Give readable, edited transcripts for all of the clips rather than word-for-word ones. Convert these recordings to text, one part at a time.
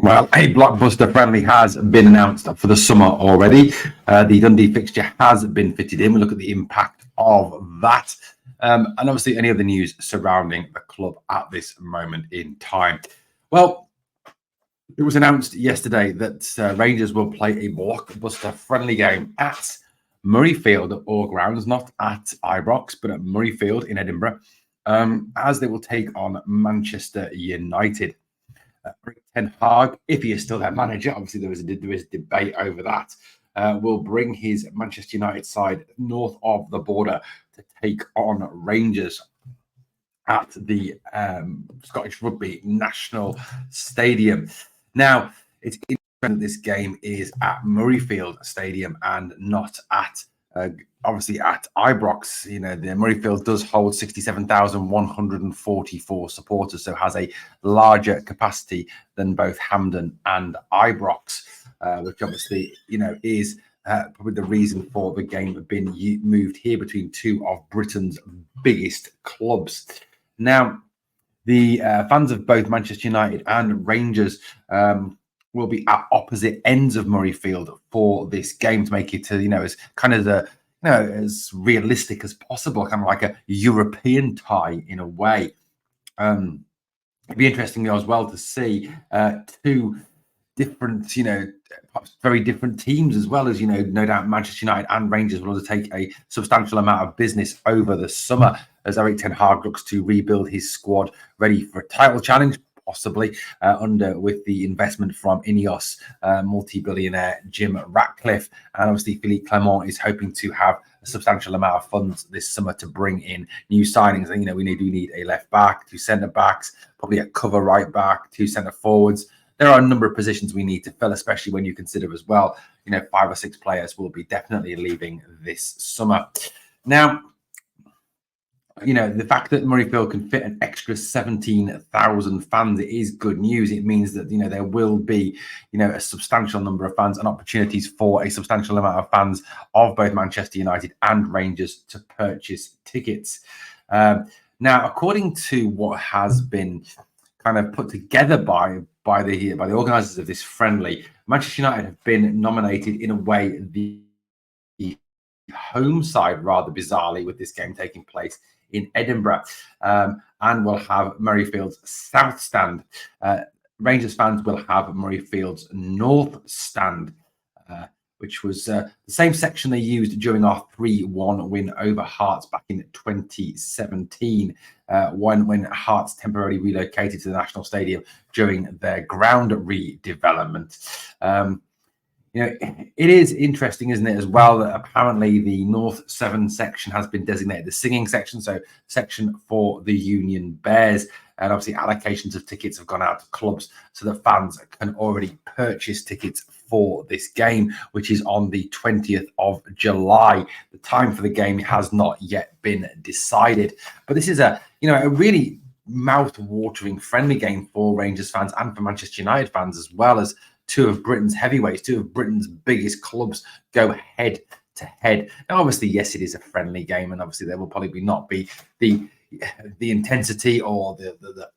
Well, a blockbuster friendly has been announced for the summer already. The Dundee fixture has been fitted in. We look at the impact of that. And obviously any other news surrounding the club at this moment in time. Well, it was announced yesterday that Rangers will play a blockbuster friendly game at Murrayfield or grounds, not at Ibrox, but at Murrayfield in Edinburgh, as they will take on Manchester United. Ten Hag, if he is still their manager, obviously there is debate over that, will bring his Manchester United side north of the border to take on Rangers at the Scottish Rugby National Stadium. Now, it's interesting that this game is at Murrayfield Stadium and not at obviously at Ibrox. You know, the Murrayfield does hold 67,144 supporters, so has a larger capacity than both Hampden and Ibrox, which obviously, you know, is probably the reason for the game being moved here between two of Britain's biggest clubs. Now, the fans of both Manchester United and Rangers will be at opposite ends of Murrayfield for this game to make it to, you know, as kind of the, you know, as realistic as possible, kind of like a European tie in a way. It'd be interesting as well to see two different, you know, very different teams as well, as, you know, no doubt Manchester United and Rangers will undertake a substantial amount of business over the summer as Erik ten Hag looks to rebuild his squad ready for a title challenge, possibly with the investment from Ineos multi-billionaire Jim Ratcliffe. And obviously Philippe Clement is hoping to have a substantial amount of funds this summer to bring in new signings. And, you know, we need a left back, two centre backs, probably a cover right back, two centre forwards. There are a number of positions we need to fill, especially when you consider as well, you know, 5 or 6 players will be definitely leaving this summer. Now, you know, the fact that Murrayfield can fit an extra 17,000 fans, it is good news. It means that, you know, there will be, you know, a substantial number of fans and opportunities for a substantial amount of fans of both Manchester United and Rangers to purchase tickets. Now, according to what has been kind of put together by the organisers of this friendly, Manchester United have been nominated in a way the home side, rather bizarrely, with this game taking place in Edinburgh, and will have Murrayfield's south stand. Rangers fans will have Murrayfield's north stand, which was the same section they used during our 3-1 win over Hearts back in 2017, when Hearts temporarily relocated to the National Stadium during their ground redevelopment. You know, it is interesting, isn't it, as well, that apparently the North 7 section has been designated the singing section, so section for the Union Bears. And obviously allocations of tickets have gone out to clubs so that fans can already purchase tickets for this game, which is on the 20th of July. The time for the game has not yet been decided. But this is a, you know, a really mouth-watering friendly game for Rangers fans and for Manchester United fans, as well, as two of Britain's heavyweights, two of Britain's biggest clubs go head to head. Now, obviously, yes, it is a friendly game, and obviously there will probably not be the intensity or the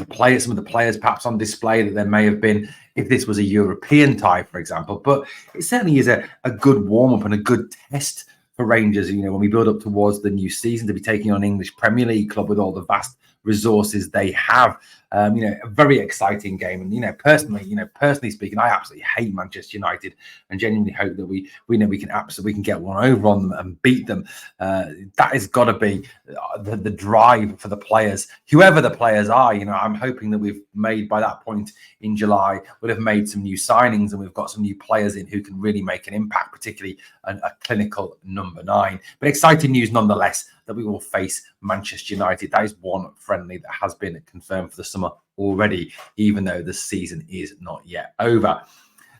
players, some of the players perhaps on display that there may have been if this was a European tie, for example. But it certainly is a good warm-up and a good test for Rangers, you know, when we build up towards the new season, to be taking on an English Premier League club with all the vast resources they have. You know, a very exciting game. And, you know, personally speaking, I absolutely hate Manchester United and genuinely hope that we know we can get one over on them and beat them. That has got to be the drive for the players, whoever the players are. You know, I'm hoping that we've made, by that point in July, we'll have made some new signings and we've got some new players in who can really make an impact, particularly a clinical number 9. But exciting news nonetheless that we will face Manchester United. That is one friendly that has been confirmed for the summer already, even though the season is not yet over.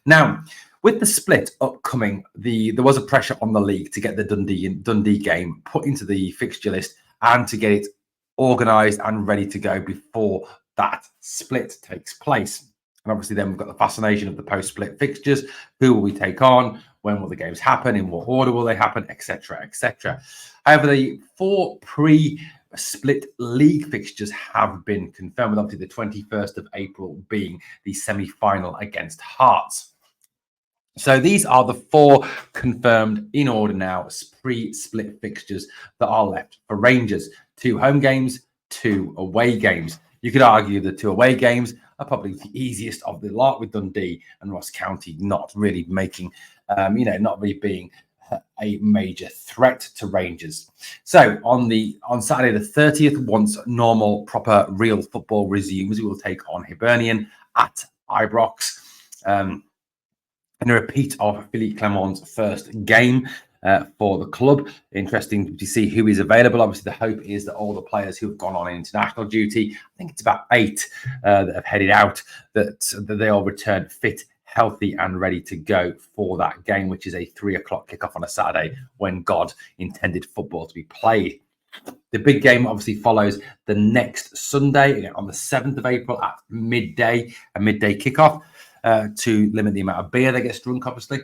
Now, with the split upcoming, there was a pressure on the league to get the Dundee game put into the fixture list and to get it organised and ready to go before that split takes place. And obviously then we've got the fascination of the post-split fixtures. Who will we take on? When will the games happen? In what order will they happen? Etc, etc. However, the 4 pre-split league fixtures have been confirmed, with obviously the 21st of April being the semi-final against Hearts. So these are the 4 confirmed in order now pre-split fixtures that are left for Rangers. 2 home games, 2 away games. You could argue the 2 away games are probably the easiest of the lot, with Dundee and Ross County not really making, not really being a major threat to Rangers. So on Saturday the 30th, once normal, proper, real football resumes, we will take on Hibernian at Ibrox. And a repeat of Philippe Clement's first game for the club. Interesting to see who is available. Obviously, the hope is that all the players who have gone on international duty, I think it's about 8 that have headed out, that they all return fit, healthy and ready to go for that game, which is a 3 o'clock kickoff on a Saturday when God intended football to be played. The big game obviously follows the next Sunday on the 7th of April at midday, a midday kickoff. To limit the amount of beer that gets drunk, obviously.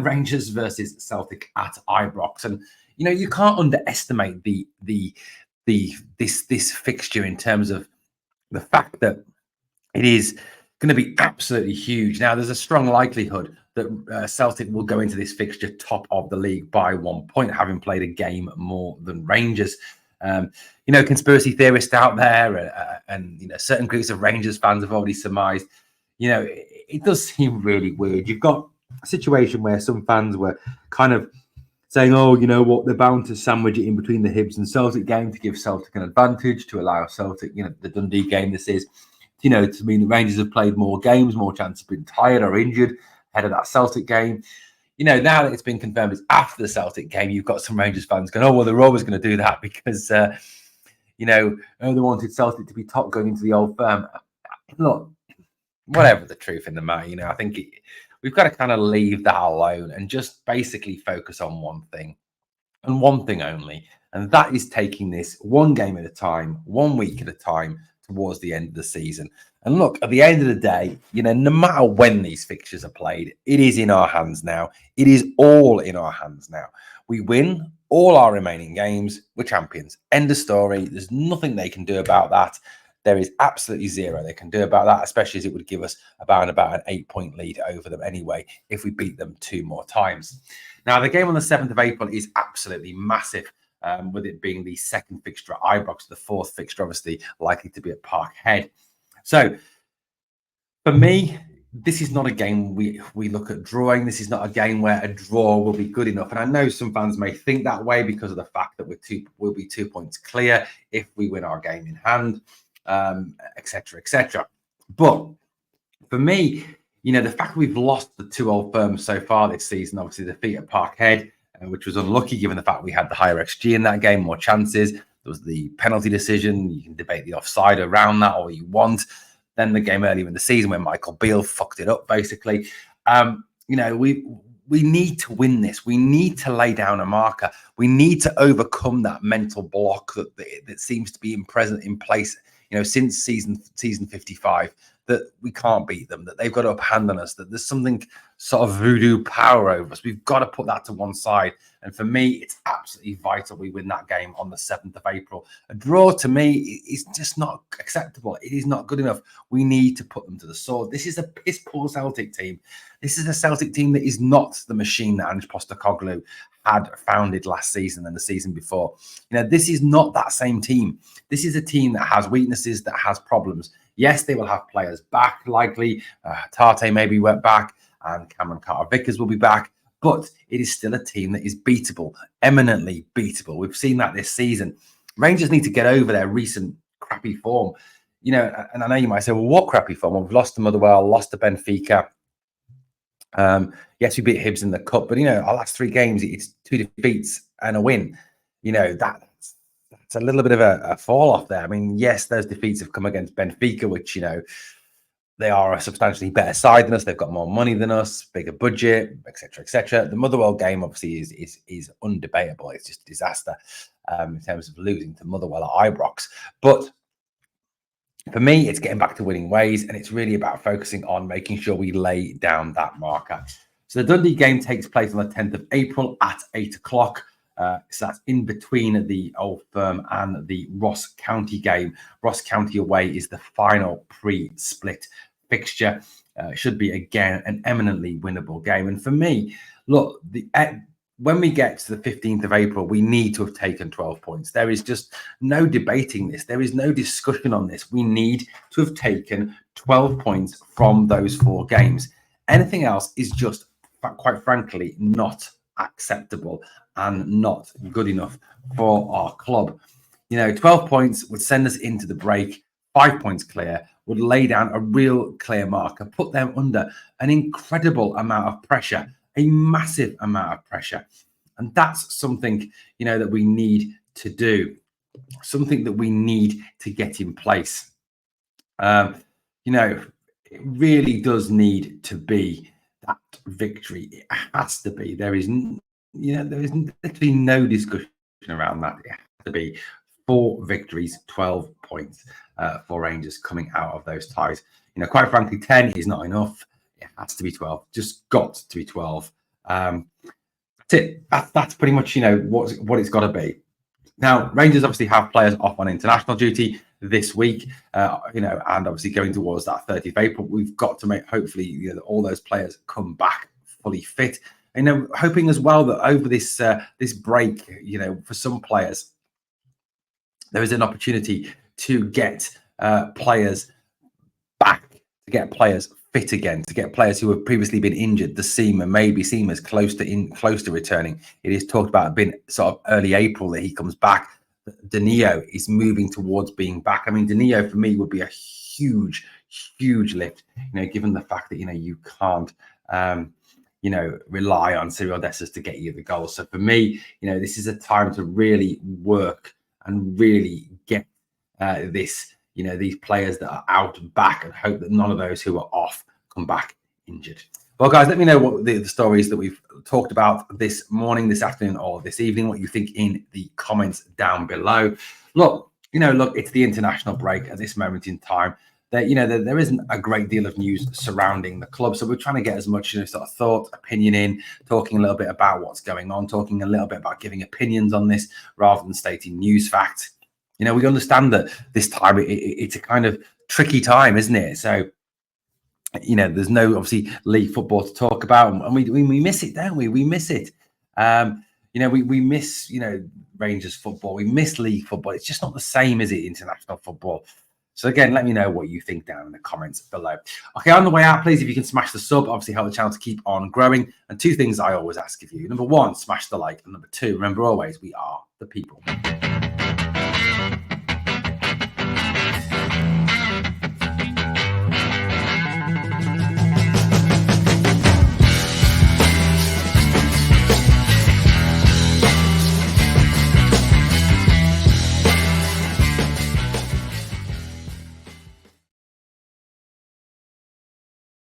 Rangers versus Celtic at Ibrox, and you can't underestimate this fixture in terms of the fact that it is going to be absolutely huge. Now, there's a strong likelihood that Celtic will go into this fixture top of the league by 1 point, having played a game more than Rangers. Conspiracy theorists out there, and certain groups of Rangers fans have already surmised. It does seem really weird. You've got a situation where some fans were kind of saying, oh, you know what, they're bound to sandwich it in between the Hibs and Celtic game to give Celtic an advantage, to allow Celtic, the Dundee game this is, to mean the Rangers have played more games, more chance of being tired or injured ahead of that Celtic game. Now that it's been confirmed it's after the Celtic game, you've got some Rangers fans going, oh, well, they're always going to do that because, they wanted Celtic to be top going into the Old Firm. Look, whatever the truth in the matter, I think we've got to kind of leave that alone and just basically focus on one thing and one thing only. And that is taking this one game at a time, 1 week at a time towards the end of the season. And look, at the end of the day, no matter when these fixtures are played, it is in our hands now. It is all in our hands now. We win all our remaining games, we're champions. End of story. There's nothing they can do about that. There is absolutely zero they can do about that, especially as it would give us about an 8-point lead over them anyway if we beat them 2 more times. Now, the game on the 7th of April is absolutely massive, with it being the 2nd fixture at Ibrox, the 4th fixture obviously likely to be at Parkhead. So, for me, this is not a game we look at drawing. This is not a game where a draw will be good enough. And I know some fans may think that way because of the fact that we'll be 2 points clear if we win our game in hand. Etc, etc. But for me, the fact we've lost the 2 Old Firms so far this season, obviously the defeat at Parkhead, which was unlucky given the fact we had the higher XG in that game, more chances. There was the penalty decision. You can debate the offside around that all you want. Then the game earlier in the season when Michael Beale fucked it up, basically. We need to win this. We need to lay down a marker. We need to overcome that mental block that seems to be present in place since season 55, that we can't beat them, that they've got up hand on us, that there's something sort of voodoo power over us. We've got to put that to one side. And for me, it's absolutely vital we win that game on the 7th of April. A draw to me is just not acceptable. It is not good enough. We need to put them to the sword. This is a piss poor Celtic team. This is a Celtic team that is not the machine that Ange Postecoglou had founded last season and the season before. This is not that same team. This is a team that has weaknesses, that has problems. Yes, they will have players back, likely. Tate maybe went back, and Cameron Carter-Vickers will be back. But it is still a team that is beatable, eminently beatable. We've seen that this season. Rangers need to get over their recent crappy form. And I know you might say, well, what crappy form? Well, we've lost to Motherwell, lost to Benfica. Yes, we beat Hibs in the cup, but our last 3 games, it's 2 defeats and a win. That's a little bit of a fall off there. I mean, yes, those defeats have come against Benfica, which They are a substantially better side than us. They've got more money than us, bigger budget, etc., etc. The Motherwell game obviously is undebatable. It's just a disaster in terms of losing to Motherwell at Ibrox. But for me, it's getting back to winning ways, and it's really about focusing on making sure we lay down that marker. So the Dundee game takes place on the 10th of April at 8 o'clock. So that's in between the Old Firm and the Ross County game. Ross County away is the final pre-split fixture. Should be, again, an eminently winnable game. And for me, look, when we get to the 15th of April, we need to have taken 12 points. There is just no debating this. There is no discussion on this. We need to have taken 12 points from those 4 games. Anything else is just, quite frankly, not acceptable and not good enough for our club. 12 points would send us into the break, 5 points clear, would lay down a real clear marker, put them under an incredible amount of pressure, a massive amount of pressure. And that's something, that we need to do, something that we need to get in place. It really does need to be that victory. It has to be. There is literally no discussion around that. It has to be 4 victories, 12 points for Rangers coming out of those ties. Quite frankly, 10 is not enough. It has to be 12. Just got to be 12. That's it. That's pretty much what it's got to be. Now, Rangers obviously have players off on international duty this week, and obviously going towards that 30th of April, we've got to make, hopefully, all those players come back fully fit. Hoping as well that over this break, for some players, there is an opportunity to get players back, to get players fit again, to get players who have previously been injured. The Seamer's close to returning. It is talked about being sort of early April that he comes back. Danilo is moving towards being back. I mean, Danilo for me would be a huge lift, given the fact that you can't rely on Cyril Dessers to get you the goals. So for me, this is a time to really work and really get these players that are out back, and hope that none of those who are off come back injured. Well, guys, let me know what the stories that we've talked about this morning, this afternoon, or this evening, what you think in the comments down below. Look, it's the international break at this moment in time. There isn't a great deal of news surrounding the club, so we're trying to get as much sort of thought, opinion in, talking a little bit about what's going on, talking a little bit about giving opinions on this rather than stating news facts. We understand that this time it's a kind of tricky time, isn't it? So, there's no obviously league football to talk about, and we miss it, don't we? We miss it. We miss Rangers football. We miss league football. It's just not the same as it international football. So again, let me know what you think down in the comments below. Okay, on the way out, please, if you can smash the sub, obviously help the channel to keep on growing. And 2 things I always ask of you. Number 1, smash the like. And number 2, remember always, we are the people.